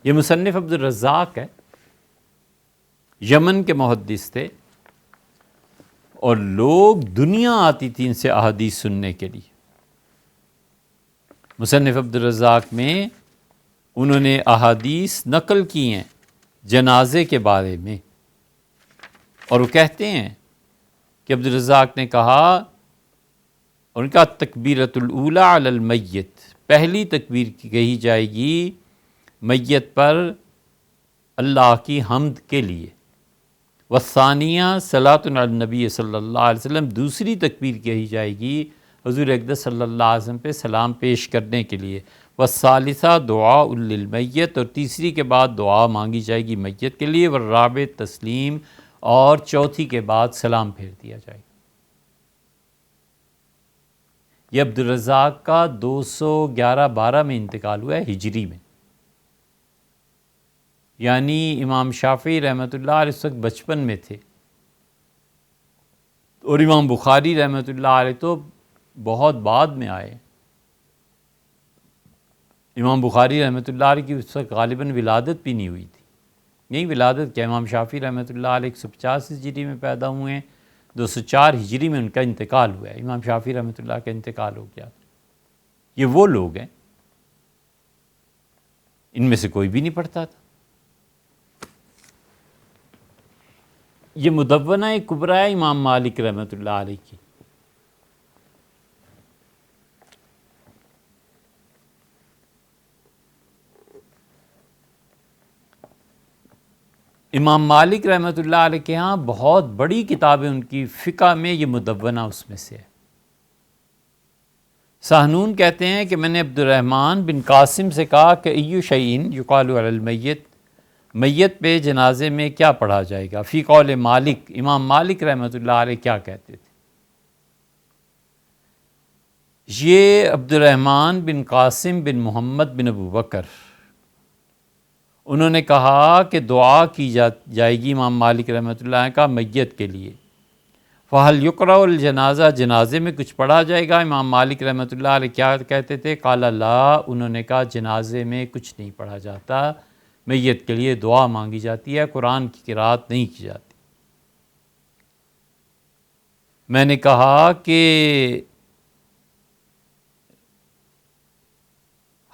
یہ مصنف عبد الرزاق ہے، یمن کے محدث تھے، اور لوگ دنیا آتی تھی ان سے احادیث سننے کے لیے. مصنف عبد الرزاق میں انہوں نے احادیث نقل کی ہیں جنازے کے بارے میں، اور وہ کہتے ہیں کہ عبد الرزاق نے کہا، ان کا تکبیرۃ الاولی علی المیت، پہلی تکبیر کی کہی جائے گی میت پر اللہ کی حمد کے لیے. والثانیہ صلاۃ علی النبی صلی اللہ علیہ وسلم، دوسری تکبیر کہی جائے گی حضور اقدس صلی اللہ علیہ وسلم پہ سلام پیش کرنے کے لیے. والثالثہ دعاء للمیت، اور تیسری کے بعد دعا مانگی جائے گی میت کے لیے، والرابع تسلیم، اور چوتھی کے بعد سلام پھیر دیا جائے گا۔ یہ عبدالرزاق کا 211-12 میں انتقال ہوا ہے ہجری میں، یعنی امام شافعی رحمۃ اللہ علیہ اس وقت بچپن میں تھے، اور امام بخاری رحمۃ اللہ علیہ تو بہت بعد میں آئے۔ امام بخاری رحمۃ اللہ علیہ کی اس وقت غالباً ولادت بھی نہیں ہوئی تھی، نہیں ولادت کیا، امام شافعی رحمۃ اللہ علیہ 150 ہجری میں پیدا ہوئے ہیں، 204 ہجری میں ان کا انتقال ہوا ہے، امام شافعی رحمۃ اللہ کا انتقال ہو گیا۔ یہ وہ لوگ ہیں، ان میں سے کوئی بھی نہیں پڑھتا تھا۔ یہ مدونہ کبریٰ ہے امام مالک رحمۃ اللہ علیہ کی۔ امام مالک رحمۃ اللہ علیہ کے ہاں بہت بڑی کتاب ہے ان کی فقہ میں، یہ مدونہ اس میں سے ہے۔ سہنون کہتے ہیں کہ میں نے عبد الرحمن بن قاسم سے کہا کہ ایو شیئن یقال علی المیت، میت پہ جنازے میں کیا پڑھا جائے گا؟ فی قول مالک، امام مالک رحمۃ اللہ علیہ کیا کہتے تھے؟ یہ عبد الرحمن بن قاسم بن محمد بن ابو بکر، انہوں نے کہا کہ دعا کی جائے گی امام مالک رحمۃ اللہ کا میت کے لیے۔ فہل یقرأ الجنازہ، جنازے میں کچھ پڑھا جائے گا؟ امام مالک رحمۃ اللہ علیہ کیا کہتے تھے؟ قال لا، انہوں نے کہا جنازے میں کچھ نہیں پڑھا جاتا، میت کے لیے دعا مانگی جاتی ہے، قرآن کی قرات نہیں کی جاتی۔ میں نے کہا کہ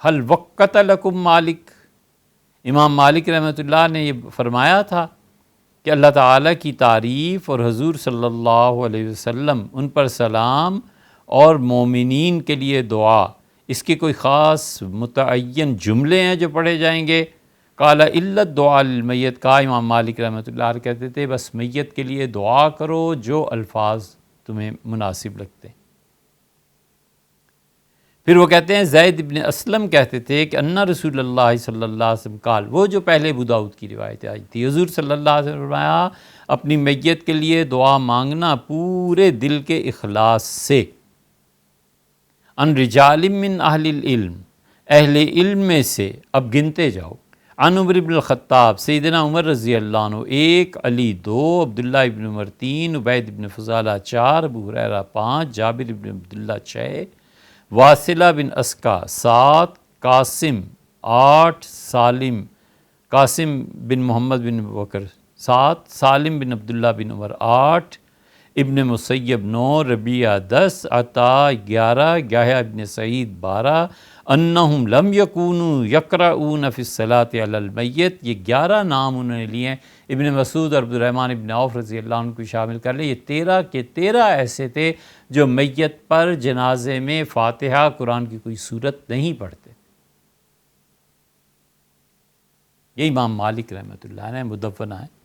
حل وقت لکم مالک، امام مالک رحمۃ اللہ نے یہ فرمایا تھا کہ اللہ تعالیٰ کی تعریف اور حضور صلی اللہ علیہ وسلم ان پر سلام اور مومنین کے لیے دعا، اس کے کوئی خاص متعین جملے ہیں جو پڑھے جائیں گے؟ قال الا الدعاء للمیت، کا امام مالک رحمۃ اللہ علیہ کہتے تھے بس میت کے لیے دعا کرو جو الفاظ تمہیں مناسب لگتے ہیں۔ پھر وہ کہتے ہیں زید ابن اسلم کہتے تھے کہ ان رسول اللہ صلی اللہ علیہ وسلم قال، وہ جو پہلے ابو داؤد کی روایت آئی تھی، حضور صلی اللہ علیہ وسلم نے فرمایا اپنی میت کے لیے دعا مانگنا پورے دل کے اخلاص سے۔ ان رجال من اہل العلم، اہل علم میں سے، اب گنتے جاؤ۔ عن عمر بن الخطاب، سیدنا عمر رضی اللہ عنہ 1، علی 2، عبداللہ ابن عمر 3، عبید ابن فضالہ 4، ابو ہریرہ 5، جابر ابن عبداللہ 6، واصلہ بن اسقا 7، قاسم 8، سالم، قاسم بن محمد بن بکر 7، سالم بن عبداللہ بن عمر 8، ابن مسیب 9، ربیعہ 10، عطا 11، یحییٰ ابن سعید 12، انہم لم یکونوا یقرؤون فی الصلاۃ علی المیت، یہ 11 نام انہوں نے لیے ہیں۔ ابن مسعود اور عبد الرحمن ابن عوف رضی اللہ عنہ کو شامل کر لیں، یہ 13 کے 13 ایسے تھے جو میت پر جنازے میں فاتحہ قرآن کی کوئی صورت نہیں پڑھتے۔ یہ امام مالک رحمۃ اللہ نے مدونہ ہے۔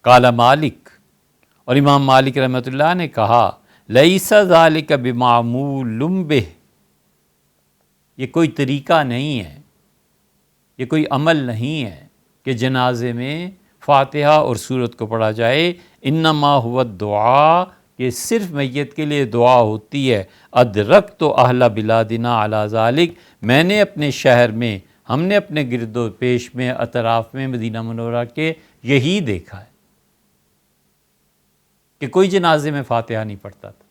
قال مالک، اور امام مالک رحمۃ اللہ نے کہا لیس ذالک بمعمول بہ، یہ کوئی طریقہ نہیں ہے، یہ کوئی عمل نہیں ہے کہ جنازے میں فاتحہ اور سورت کو پڑھا جائے۔ انما هو الدعاء، کہ صرف میت کے لیے دعا ہوتی ہے۔ ادرکت اہل بلادنا علی ذالک، میں نے اپنے شہر میں، ہم نے اپنے گرد و پیش میں، اطراف میں، مدینہ منورہ کے یہی دیکھا ہے کہ کوئی جنازے میں فاتحہ نہیں پڑھتا تھا،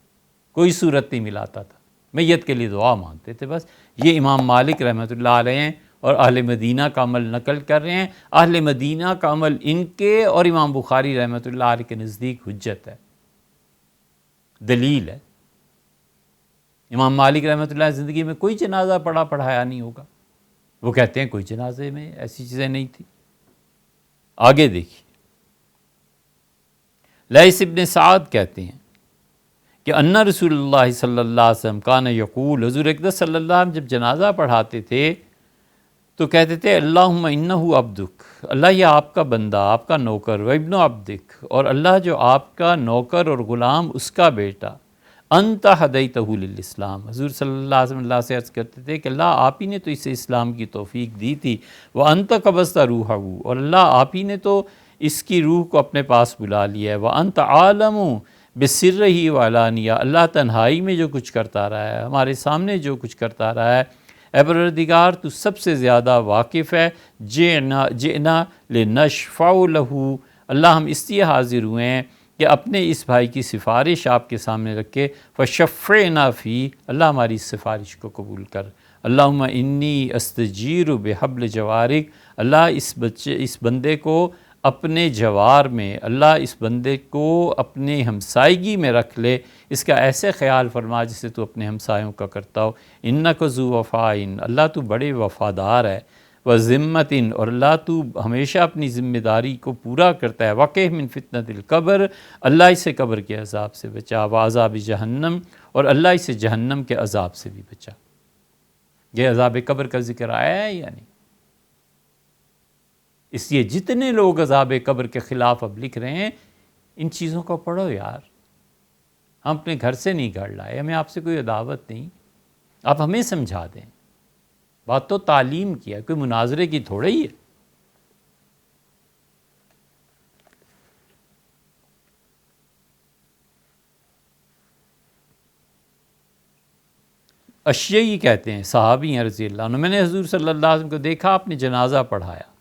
کوئی صورت نہیں ملاتا تھا، میت کے لیے دعا مانگتے تھے بس۔ یہ امام مالک رحمۃ اللہ علیہ ہیں اور اہل مدینہ کا عمل نقل کر رہے ہیں۔ اہل مدینہ کا عمل ان کے اور امام بخاری رحمۃ اللہ علیہ کے نزدیک حجت ہے، دلیل ہے۔ امام مالک رحمۃ اللہ زندگی میں کوئی جنازہ پڑھایا نہیں ہوگا، وہ کہتے ہیں کوئی جنازے میں ایسی چیزیں نہیں تھی۔ آگے دیکھیے، لیث ابن سعد کہتے ہیں کہ ان رسول اللہ صلی اللہ علیہ وسلم کان یقول، حضور اقدس صلی اللہ علیہ وسلم جب جنازہ پڑھاتے تھے تو کہتے تھے اللہم انہ عبدک، اللہ یہ آپ کا بندہ، آپ کا نوکر، و ابن عبدک، اور اللہ جو آپ کا نوکر اور غلام اس کا بیٹا، انت ہدیتہ للاسلام، حضور صلی اللہ علیہ وسلم اللہ سے عرض کرتے تھے کہ اللہ آپ ہی نے تو اسے اسلام کی توفیق دی تھی، وانت قبضت روحہ، اور اللہ آپ ہی نے تو اس کی روح کو اپنے پاس بلا لیا ہے، وانت عالم بسرہ وعلانیہ، اللہ تنہائی میں جو کچھ کرتا رہا ہے، ہمارے سامنے جو کچھ کرتا رہا ہے، اے پروردگار تو سب سے زیادہ واقف ہے۔ جئنا لنشفع لہ، اللہ ہم اس لیے حاضر ہوئے ہیں کہ اپنے اس بھائی کی سفارش آپ کے سامنے رکھے، فشفعنا فی، اللہ ہماری اس سفارش کو قبول کر۔ اللہم انی استجیر بحبل جوارک، اللہ اس بندے کو اپنے جوار میں، اللہ اس بندے کو اپنے ہمسائیگی میں رکھ لے، اس کا ایسے خیال فرما جسے تو اپنے ہمسایوں کا کرتا ہو۔ انک ذو وفائن، اللہ تو بڑے وفادار ہے، وذمت، اور اللہ تو ہمیشہ اپنی ذمہ داری کو پورا کرتا ہے، وقہ من فتنۃ القبر، اللہ اسے قبر کے عذاب سے بچا، وعذاب جہنم، اور اللہ اسے جہنم کے عذاب سے بھی بچا۔ یہ عذاب قبر کا ذکر آیا ہے یا نہیں؟ اس لیے جتنے لوگ عذاب قبر کے خلاف اب لکھ رہے ہیں، ان چیزوں کو پڑھو یار، ہم اپنے گھر سے نہیں گھڑ لائے، ہمیں آپ سے کوئی عداوت نہیں، آپ ہمیں سمجھا دیں، بات تو تعلیم کی ہے، کوئی مناظرے کی تھوڑا ہی ہے۔ اشیعی کہتے ہیں، صحابی ہیں رضی اللہ عنہ، میں نے حضور صلی اللہ علیہ وسلم کو دیکھا، آپ نے جنازہ پڑھایا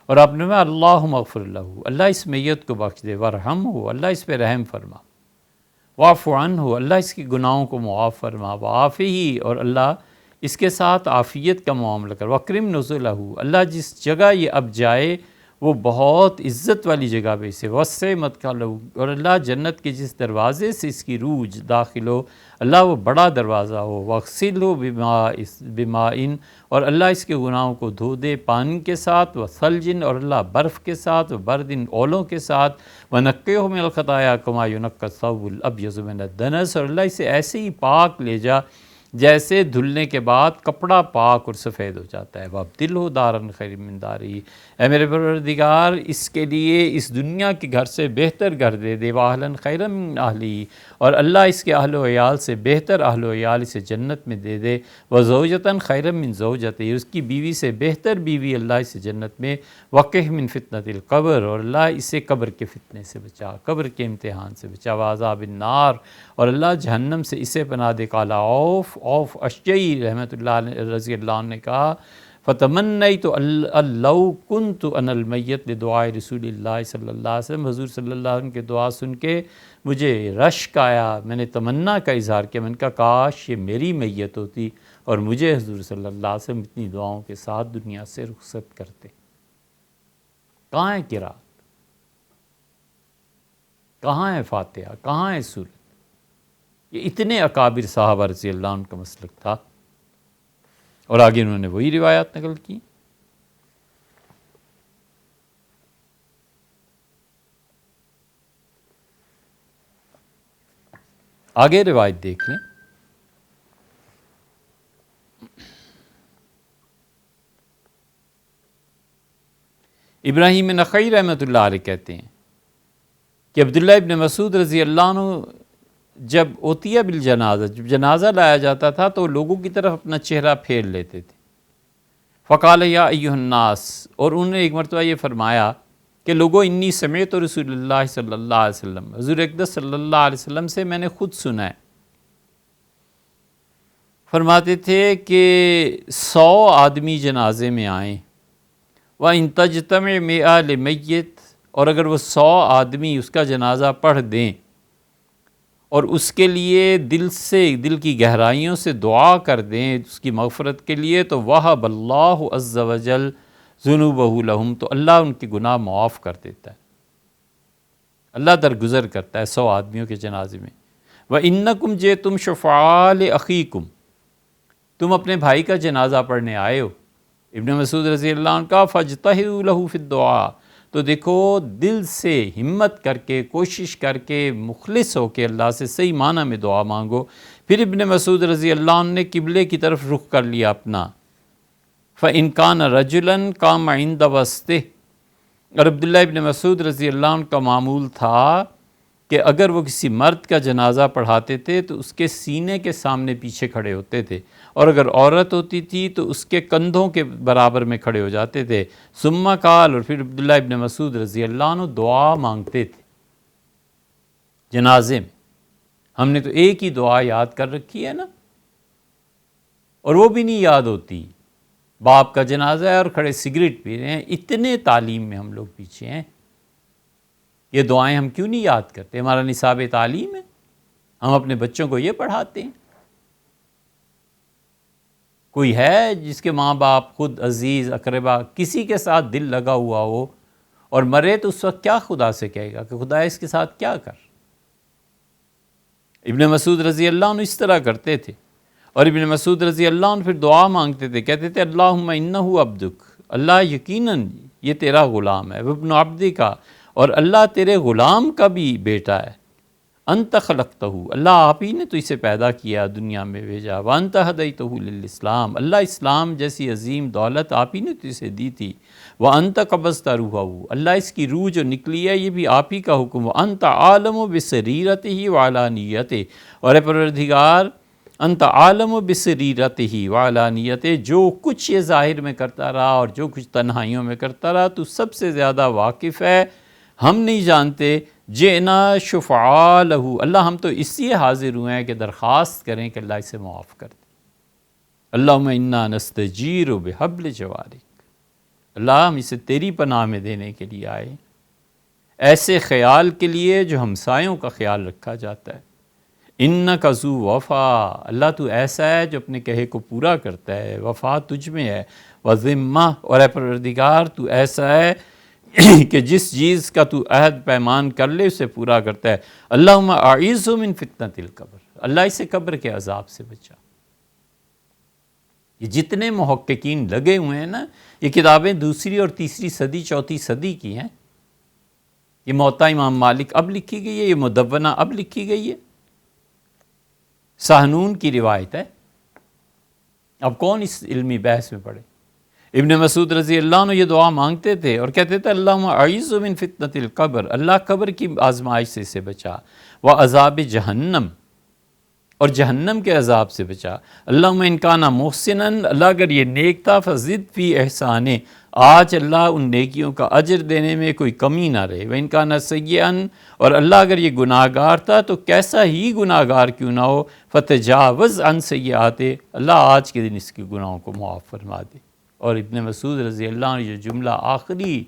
اور آپ نے اللہم اغفر لہ، اللہ اس میت کو بخش دے، ورحمہ، اللہ اس پہ رحم فرما، واعف عنہ، اللہ اس کی گناہوں کو معاف فرما، وعافہ، اور اللہ اس کے ساتھ عافیت کا معاملہ کر، وکرم نزلہ، اللہ جس جگہ یہ اب جائے وہ بہت عزت والی جگہ پہ اسے، وسع مدخلہ، اور اللہ جنت کے جس دروازے سے اس کی روح داخل ہو، اللہ وہ بڑا دروازہ ہو، وغسلہ بماء، اور اللہ اس کے گناہوں کو دھو دے پانی کے ساتھ، وثلج، اور اللہ برف کے ساتھ، وبرد، اولوں کے ساتھ، ونقہ من الخطایا کما ینقی الثوب الابیض من الدنس، اور اللہ اسے ایسے ہی پاک لے جا جیسے دھلنے کے بعد کپڑا پاک اور سفید ہو جاتا ہے، وابدلہ دارا خیر من دارہ، اے میرے پروردگار اس کے لیے اس دنیا کے گھر سے بہتر گھر دے دے، واہلا خیرا من اہلہ، اور اللہ اس کے اہل و عیال سے بہتر اہل و عیال اسے جنت میں دے دے، وزوجتا خیرا من زوجتہ، اس کی بیوی سے بہتر بیوی اللہ اسے جنت میں، وقہ من فتنۃ القبر، اور اللہ اسے قبر کے فتنے سے بچا، قبر کے امتحان سے بچا، وعذاب النار، اور اللہ جہنم سے اسے پناہ دے۔ قال عوف اشجعی رحمۃ اللہ علیہ رضی اللہ عنہ نے کہا، فتمنیت لو کنت انا المیت لدعاء رسول اللہ صلی اللہ علیہ وسلم، حضور صلی اللہ علیہ وسلم کے دعا سن کے مجھے رشک آیا، میں نے تمنا کا اظہار کیا، میں نے کہا کاش یہ میری میت ہوتی اور مجھے حضور صلی اللہ علیہ وسلم اتنی دعاؤں کے ساتھ دنیا سے رخصت کرتے۔ کہاں ہے قرات، کہاں ہے فاتحہ، کہاں ہے سورت؟ یہ اتنے اکابر صحابہ رضی اللہ عنہ کا مسلک تھا، اور آگے انہوں نے وہی روایات نقل کی۔ آگے روایت دیکھ لیں، ابراہیم نخعی رحمۃ اللہ علیہ کہتے ہیں کہ عبداللہ ابن مسعود رضی اللہ عنہ جب اوتیہ بالجنازہ، جب جنازہ لایا جاتا تھا تو لوگوں کی طرف اپنا چہرہ پھیر لیتے تھے، فقال یا ایھا الناس، اور انہوں نے ایک مرتبہ یہ فرمایا کہ لوگو انی سمعت رسول اللہ صلی اللہ علیہ وسلم، حضور اقدس صلی اللہ علیہ وسلم سے میں نے خود سنا ہے، فرماتے تھے کہ 100 آدمی جنازے میں آئیں، وَإِن تَجْتَمِعْ مِئَةٌ لِمَيِّتٍ، اور اگر وہ 100 آدمی اس کا جنازہ پڑھ دیں اور اس کے لیے دل سے، دل کی گہرائیوں سے دعا کر دیں اس کی مغفرت کے لیے، تو وَهَبَ اللَّهُ عَزَّ وَجَلَّ ذُنُوبَهُ لَهُمْ، تو اللہ ان کے گناہ معاف کر دیتا ہے، اللہ درگزر کرتا ہے 100 آدمیوں کے جنازے میں۔ وَإِنَّكُمْ جِئْتُمْ شُفَعَاءَ لِأَخِيكُمْ، تم اپنے بھائی کا جنازہ پڑھنے آئے ہو، ابن مسعود رضی اللہ عنہ کا فاجتہدوا لہ فی الدعاء، تو دیکھو دل سے ہمت کر کے، کوشش کر کے، مخلص ہو کے اللہ سے صحیح معنی میں دعا مانگو۔ پھر ابن مسعود رضی اللہ عنہ نے قبلے کی طرف رخ کر لیا اپنا، فَإِن كَانَ رَجُلًا قَامَ عِنْدَ وَسْطِهِ، اور عبداللہ ابن مسعود رضی اللہ عنہ کا معمول تھا کہ اگر وہ کسی مرد کا جنازہ پڑھاتے تھے تو اس کے سینے کے سامنے پیچھے کھڑے ہوتے تھے، اور اگر عورت ہوتی تھی تو اس کے کندھوں کے برابر میں کھڑے ہو جاتے تھے۔ ثم قال، اور پھر عبداللہ ابن مسعود رضی اللہ عنہ دعا مانگتے تھے جنازے میں۔ ہم نے تو ایک ہی دعا یاد کر رکھی ہے نا، اور وہ بھی نہیں یاد ہوتی۔ باپ کا جنازہ ہے اور کھڑے سگریٹ پی رہے ہیں، اتنے تعلیم میں ہم لوگ پیچھے ہیں۔ یہ دعائیں ہم کیوں نہیں یاد کرتے؟ ہمارا نصاب تعلیم ہے، ہم اپنے بچوں کو یہ پڑھاتے ہیں۔ کوئی ہے جس کے ماں باپ خود عزیز اقربا کسی کے ساتھ دل لگا ہوا ہو اور مرے تو اس وقت کیا خدا سے کہے گا کہ خدا اس کے ساتھ کیا کر؟ ابن مسعود رضی اللہ عنہ اس طرح کرتے تھے، اور ابن مسعود رضی اللہ عنہ پھر دعا مانگتے تھے، کہتے تھے اللہم انہ عبدک، اللہ یقیناً یہ تیرا غلام ہے، وابن عبدک، اور اللہ تیرے غلام کا بھی بیٹا ہے، انت خلقتہ، اللہ آپ ہی نے تو اسے پیدا کیا دنیا میں بھیجا، وانت ہدیتہ للاسلام، اللہ اسلام جیسی عظیم دولت آپ ہی نے تو اسے دی تھی، وانت قبضت روحہ، اللہ اس کی روح جو نکلی ہے یہ بھی آپ ہی کا حکم، وانت عالم بسریرتہ وعلانیتہ، اور اے پروردگار انت عالم بسریرتہ وعلانیتہ، جو کچھ یہ ظاہر میں کرتا رہا اور جو کچھ تنہائیوں میں کرتا رہا تو سب سے زیادہ واقف ہے، ہم نہیں جانتے۔ جئنا شفعاء لہو، اللہ ہم تو اس لیے حاضر ہوئے ہیں کہ درخواست کریں کہ اللہ اسے معاف کر دے۔ اللہم انا نستجیر بحبل جوارک، اللہ ہم اسے تیری پناہ میں دینے کے لیے آئے، ایسے خیال کے لیے جو ہمسایوں کا خیال رکھا جاتا ہے۔ انک ذو وفا، اللہ تو ایسا ہے جو اپنے کہے کو پورا کرتا ہے، وفا تجھ میں ہے، وذمہ، اور اے پروردگار تو ایسا ہے کہ جس چیز کا تو عہد پیمان کر لے اسے پورا کرتا ہے۔ اللہم اعیذہ من فتنۃ القبر، اللہ اسے قبر کے عذاب سے بچا۔ یہ جتنے محققین لگے ہوئے ہیں نا، یہ کتابیں دوسری اور تیسری صدی چوتھی صدی کی ہیں۔ یہ موطا امام مالک اب لکھی گئی ہے، یہ مدونہ اب لکھی گئی ہے، سہنون کی روایت ہے۔ اب کون اس علمی بحث میں پڑے؟ ابن مسعود رضی اللہ عنہ یہ دعا مانگتے تھے اور کہتے تھے اللہم اعیذہ من فتنۃ القبر، اللہ قبر کی آزمائش سے اسے بچا، وعذاب جہنم، اور جہنم کے عذاب سے بچا۔ اللہم ان کان محسنا، اللہ اگر یہ نیک تھا فزد فی احسانے، آج اللہ ان نیکیوں کا اجر دینے میں کوئی کمی نہ رہے۔ وان کان سیئا، اور اللہ اگر یہ گناہ گار تھا تو کیسا ہی گناہ گار کیوں نہ ہو، فتجاوز عن سیئاتے، اللہ آج کے دن اس کے گناہوں کو معاف فرما دے۔ اور ابن مسعود رضی اللہ عنہ یہ جملہ آخری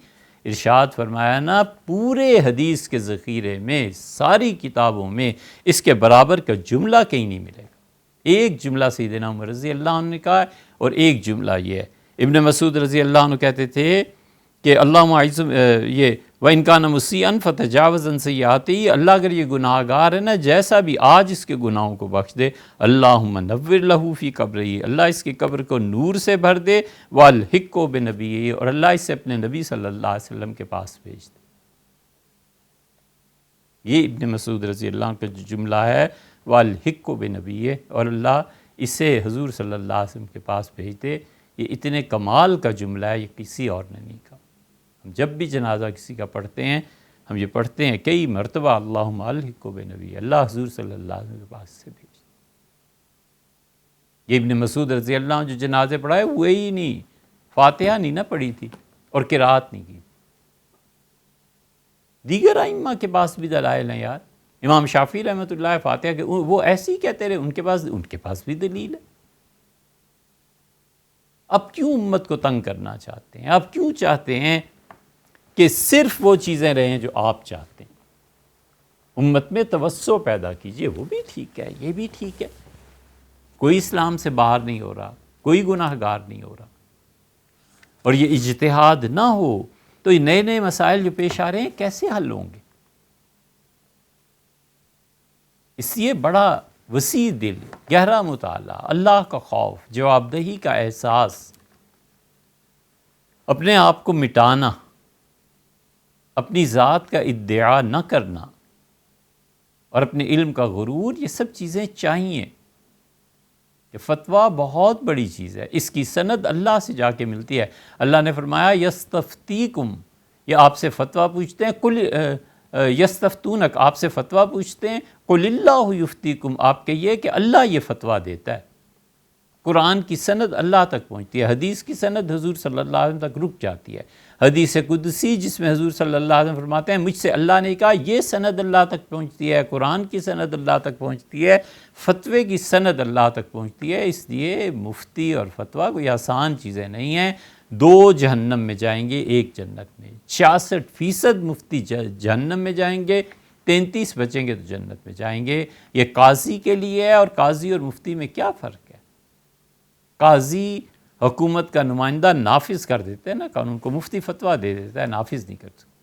ارشاد فرمایا نا، پورے حدیث کے ذخیرے میں ساری کتابوں میں اس کے برابر کا جملہ کہیں نہیں ملے گا۔ ایک جملہ سیدنا عمر رضی اللہ عنہ نے کہا ہے اور ایک جملہ یہ ہے۔ ابن مسعود رضی اللہ عنہ کہتے تھے کہ اللہم اعیذ، یہ وَإِن كَانَ مُسِیئًا فَتَجَاوَزْ عَنْ سَیِّئَاتِهِ، اللہ اگر یہ گناہ گار ہے نا جیسا بھی، آج اس کے گناہوں کو بخش دے۔ اللہم نوّر لہ فی قبرہ، اللہ اس کی قبر کو نور سے بھر دے، وَالْحِقْهُ بِنَبِیِّهِ، اور اللہ اسے اپنے نبی صلی اللہ علیہ وسلم کے پاس بھیج دے۔ یہ ابن مسعود رضی اللہ عنہ کا جو جملہ ہے وَالْحِقْهُ بِنَبِیِّهِ، اور اللہ اسے حضور صلی اللہ علیہ وسلم کے پاس بھیج دے، یہ اتنے کمال کا جملہ ہے، یہ کسی اور نے نہیں کہا۔ ہم جب بھی جنازہ کسی کا پڑھتے ہیں ہم یہ پڑھتے ہیں کئی مرتبہ، اللہم الحقہ بنبی، اللہ حضور صلی اللہ علیہ وسلم کے پاس سے بھیج۔ یہ ابن مسعود رضی اللہ عنہ جو جنازے پڑھائے ہوئے ہی نہیں، فاتحہ نہیں نہ پڑھی تھی اور قرات نہیں کی۔ دیگر ائمہ کے پاس بھی دلائل ہیں یار، امام شافعی رحمۃ اللہ فاتحہ کے وہ ایسے ہی کہتے رہے، ان کے پاس بھی دلیل ہے۔ اب کیوں امت کو تنگ کرنا چاہتے ہیں؟ اب کیوں چاہتے ہیں کہ صرف وہ چیزیں رہیں جو آپ چاہتے ہیں؟ امت میں توسع پیدا کیجئے، وہ بھی ٹھیک ہے، یہ بھی ٹھیک ہے، کوئی اسلام سے باہر نہیں ہو رہا، کوئی گناہ گار نہیں ہو رہا، اور یہ اجتہاد نہ ہو تو یہ نئے نئے مسائل جو پیش آ رہے ہیں کیسے حل ہوں گے؟ اس لیے بڑا وسیع دل، گہرا مطالعہ، اللہ کا خوف، جواب دہی کا احساس، اپنے آپ کو مٹانا، اپنی ذات کا ادعا نہ کرنا، اور اپنے علم کا غرور، یہ سب چیزیں چاہیے۔ کہ فتویٰ بہت بڑی چیز ہے، اس کی سند اللہ سے جا کے ملتی ہے۔ اللہ نے فرمایا یستفتیکم، یہ آپ سے فتویٰ پوچھتے ہیں، قل یستفتونک، آپ سے فتویٰ پوچھتے ہیں، قل اللہ یفتیکم، آپ کہیے کہ اللہ یہ فتویٰ دیتا ہے۔ قرآن کی سند اللہ تک پہنچتی ہے، حدیث کی سند حضور صلی اللہ علیہ وسلم تک رک جاتی ہے۔ حدیث قدسی جس میں حضور صلی اللہ علیہ وسلم فرماتے ہیں مجھ سے اللہ نے کہا، یہ سند اللہ تک پہنچتی ہے، قرآن کی سند اللہ تک پہنچتی ہے، فتوے کی سند اللہ تک پہنچتی ہے۔ اس لیے مفتی اور فتویٰ کوئی آسان چیزیں نہیں ہیں۔ 2 جہنم میں جائیں گے، 1 جنت میں۔ 66% مفتی جہنم میں جائیں گے، 33 بچیں گے تو جنت میں جائیں گے۔ یہ قاضی کے لیے ہے، اور قاضی اور مفتی میں کیا فرق ہے؟ قاضی حکومت کا نمائندہ نافذ کر دیتے ہیں نا قانون کو، مفتی فتویٰ دے دیتا ہے، نافذ نہیں کر سکتا۔